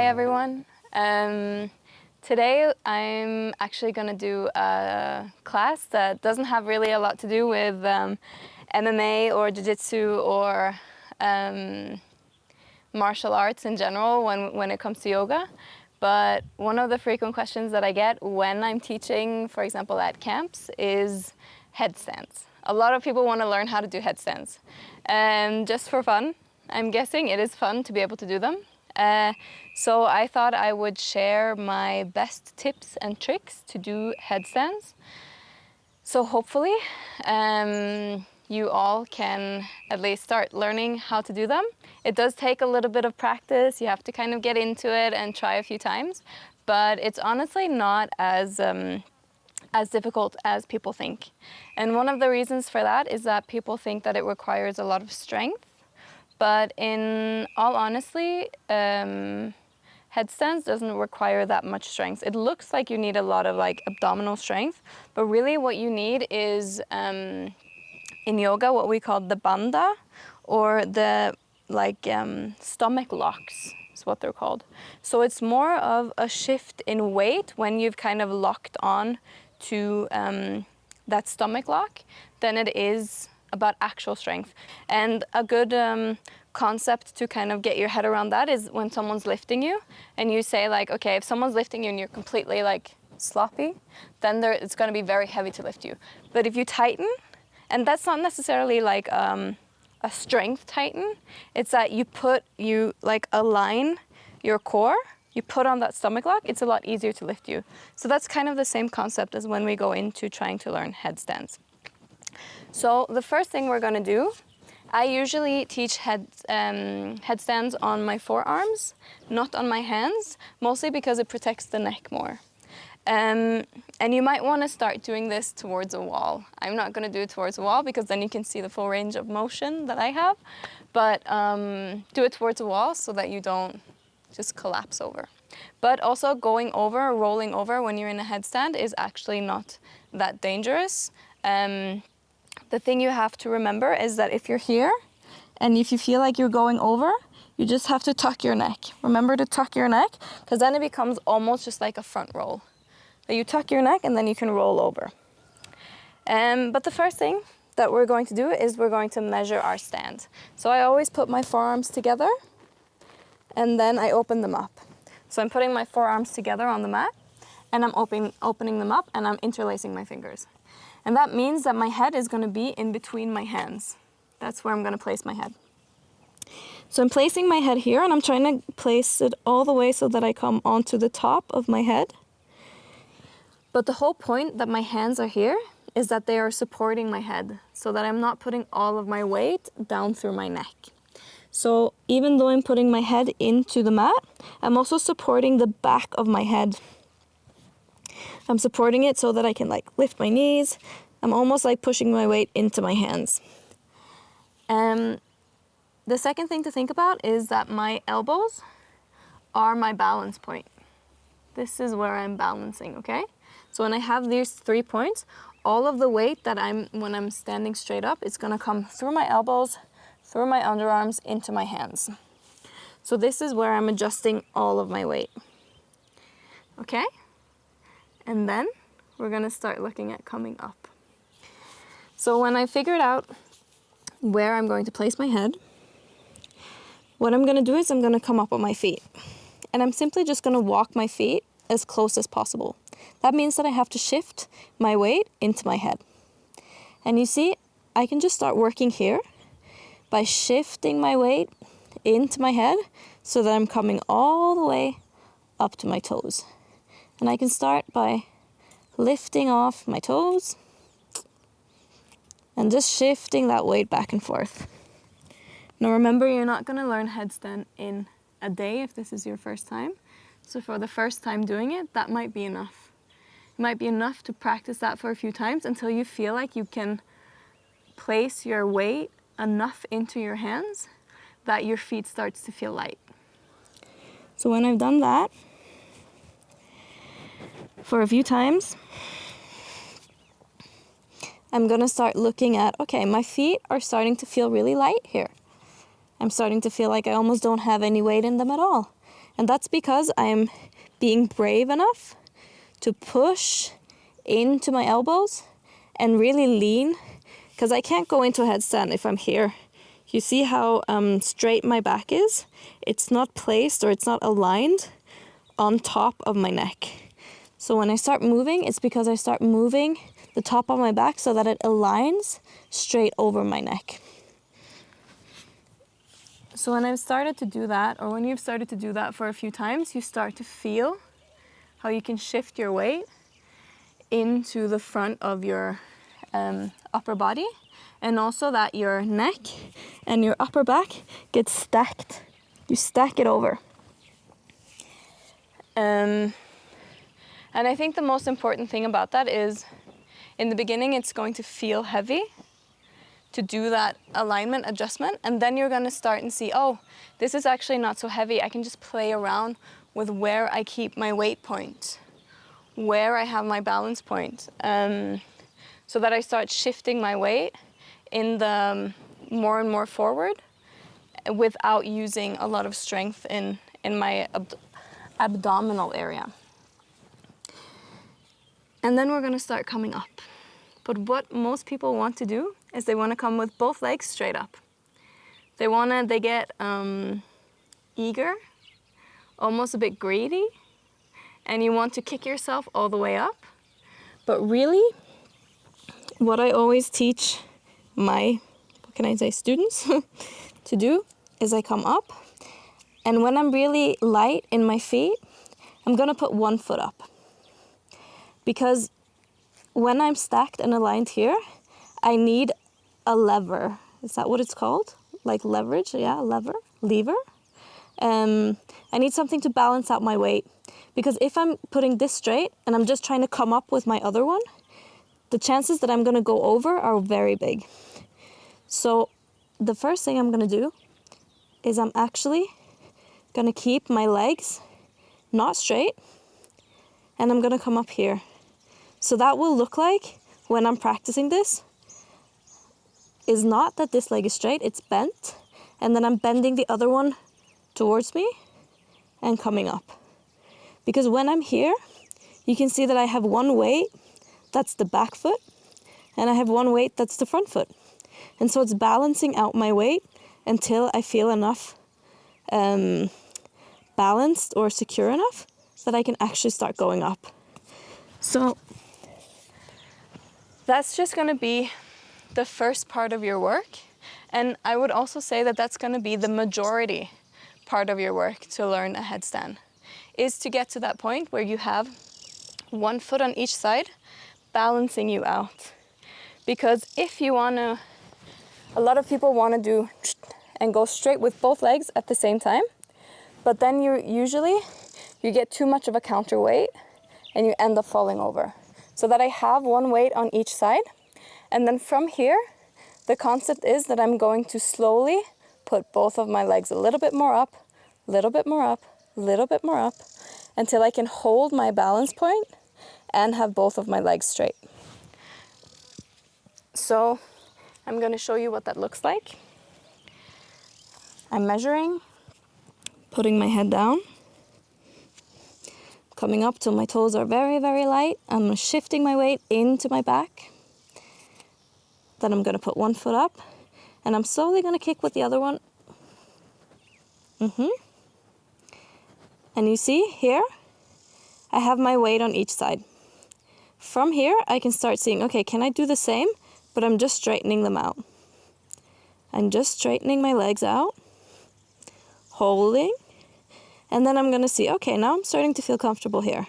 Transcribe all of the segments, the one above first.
everyone. Today I'm actually going to do a class that doesn't have really a lot to do with MMA or Jiu-Jitsu or martial arts in general when it comes to yoga. But one of the frequent questions that I get when I'm teaching, for example, at camps, is headstands. A lot of people want to learn how to do headstands. Just for fun, I'm guessing it is fun to be able to do them. So I thought I would share my best tips and tricks to do headstands. So hopefully you all can at least start learning how to do them. It does take a little bit of practice. You have to kind of get into it and try a few times. But it's honestly not as difficult as people think. And one of the reasons for that is that people think that it requires a lot of strength. But in all honesty, headstands doesn't require that much strength. It looks like you need a lot of like abdominal strength, but really what you need is in yoga what we call the bandha, or the stomach locks is what they're called. So it's more of a shift in weight when you've kind of locked on to that stomach lock than it is about actual strength. And a good concept to kind of get your head around that is when someone's lifting you and you say like, okay, if someone's lifting you and you're completely like sloppy, then it's going to be very heavy to lift you. But if you tighten, and that's not necessarily like a strength tighten, it's that you like align your core, you put on that stomach lock, it's a lot easier to lift you. So that's kind of the same concept as when we go into trying to learn headstands. So the first thing we're going to do, I usually teach headstands on my forearms, not on my hands, mostly because it protects the neck more. And you might want to start doing this towards a wall. I'm not going to do it towards a wall because then you can see the full range of motion that I have, but do it towards a wall so that you don't just collapse over. But also going over, rolling over when you're in a headstand is actually not that dangerous. The thing you have to remember is that if you're here and if you feel like you're going over, you just have to tuck your neck. Remember to tuck your neck, because then it becomes almost just like a front roll. So you tuck your neck and then you can roll over. But the first thing that we're going to do is we're going to measure our stand. So I always put my forearms together and then I open them up. So I'm putting my forearms together on the mat and I'm opening them up and I'm interlacing my fingers. And that means that my head is going to be in between my hands. That's where I'm going to place my head. So I'm placing my head here and I'm trying to place it all the way so that I come onto the top of my head. But the whole point that my hands are here is that they are supporting my head so that I'm not putting all of my weight down through my neck. So even though I'm putting my head into the mat, I'm also supporting the back of my head. I'm supporting it so that I can like lift my knees. I'm almost like pushing my weight into my hands. The second thing to think about is that my elbows are my balance point. This is where I'm balancing, okay? So when I have these 3 points, all of the weight that when I'm standing straight up, it's gonna come through my elbows, through my underarms, into my hands. So this is where I'm adjusting all of my weight, okay? And then we're gonna start looking at coming up. So when I figured out where I'm going to place my head, what I'm gonna do is I'm gonna come up on my feet. And I'm simply just gonna walk my feet as close as possible. That means that I have to shift my weight into my head. And you see, I can just start working here by shifting my weight into my head so that I'm coming all the way up to my toes. And I can start by lifting off my toes and just shifting that weight back and forth. Now remember, you're not going to learn headstand in a day if this is your first time. So for the first time doing it, that might be enough. It might be enough to practice that for a few times until you feel like you can place your weight enough into your hands that your feet starts to feel light. So when I've done that for a few times, I'm gonna start looking at, okay, my feet are starting to feel really light here. I'm starting to feel like I almost don't have any weight in them at all. And that's because I'm being brave enough to push into my elbows and really lean, because I can't go into a headstand if I'm here. You see how straight my back is? It's not placed or it's not aligned on top of my neck. So when I start moving, it's because I start moving the top of my back so that it aligns straight over my neck. So when I've started to do that, or when you've started to do that for a few times, you start to feel how you can shift your weight into the front of your upper body, and also that your neck and your upper back gets stacked. You stack it over. And I think the most important thing about that is, in the beginning, it's going to feel heavy to do that alignment adjustment, and then you're going to start and see, oh, this is actually not so heavy. I can just play around with where I keep my weight point, where I have my balance point, so that I start shifting my weight in the more and more forward without using a lot of strength in my abdominal area. And then we're going to start coming up. But what most people want to do is they want to come with both legs straight up. They get eager, almost a bit greedy, and you want to kick yourself all the way up. But really, what I always teach my, students to do is I come up, and when I'm really light in my feet, I'm going to put one foot up. Because when I'm stacked and aligned here, I need a lever. Is that what it's called? Like leverage? Yeah, lever. I need something to balance out my weight. Because if I'm putting this straight and I'm just trying to come up with my other one, the chances that I'm going to go over are very big. So the first thing I'm going to do is I'm actually going to keep my legs not straight, and I'm going to come up here. So that will look like, when I'm practicing this, is not that this leg is straight, it's bent, and then I'm bending the other one towards me and coming up. Because when I'm here, you can see that I have one weight, that's the back foot, and I have one weight, that's the front foot. And so it's balancing out my weight until I feel enough balanced or secure enough that I can actually start going up. So that's just going to be the first part of your work. And I would also say that that's going to be the majority part of your work to learn a headstand, is to get to that point where you have one foot on each side balancing you out. Because if you want to, a lot of people want to do and go straight with both legs at the same time, but then you get too much of a counterweight and you end up falling over. So that I have one weight on each side, and then from here, the concept is that I'm going to slowly put both of my legs a little bit more up, a little bit more up, a little bit more up, until I can hold my balance point and have both of my legs straight. So I'm going to show you what that looks like. I'm measuring, putting my head down, coming up till my toes are very, very light. I'm shifting my weight into my back. Then I'm going to put one foot up, and I'm slowly going to kick with the other one. And you see here, I have my weight on each side. From here, I can start seeing, okay, can I do the same? But I'm just straightening them out. I'm just straightening my legs out, holding, and then I'm going to see, okay, now I'm starting to feel comfortable here.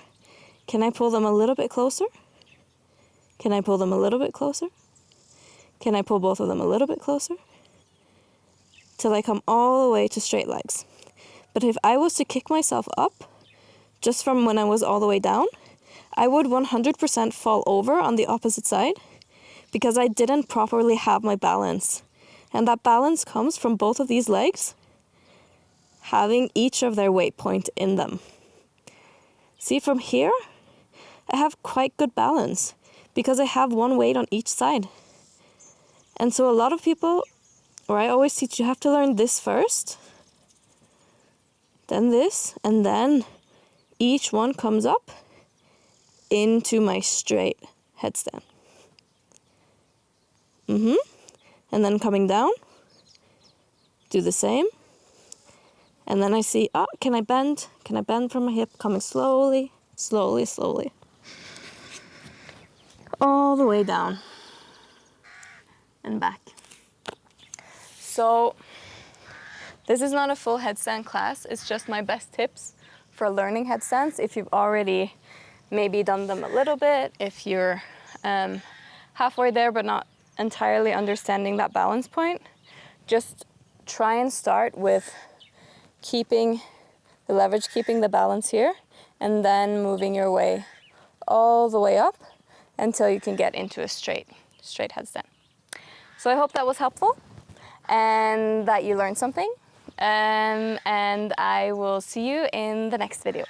Can I pull them a little bit closer? Can I pull them a little bit closer? Can I pull both of them a little bit closer? Till I come all the way to straight legs. But if I was to kick myself up, just from when I was all the way down, I would 100% fall over on the opposite side because I didn't properly have my balance. And that balance comes from both of these legs having each of their weight point in them. See, from here, I have quite good balance because I have one weight on each side. And so a lot of people, or I always teach, you have to learn this first then this, and then each one comes up into my straight headstand. And then coming down, do the same. And then I see, oh, can I bend? Can I bend from my hip? Coming slowly, slowly, slowly. All the way down and back. So this is not a full headstand class. It's just my best tips for learning headstands. If you've already maybe done them a little bit, if you're halfway there but not entirely understanding that balance point, just try and start with keeping the leverage, keeping the balance here, and then moving your way all the way up until you can get into a straight headstand. So I hope that was helpful and that you learned something. And I will see you in the next video.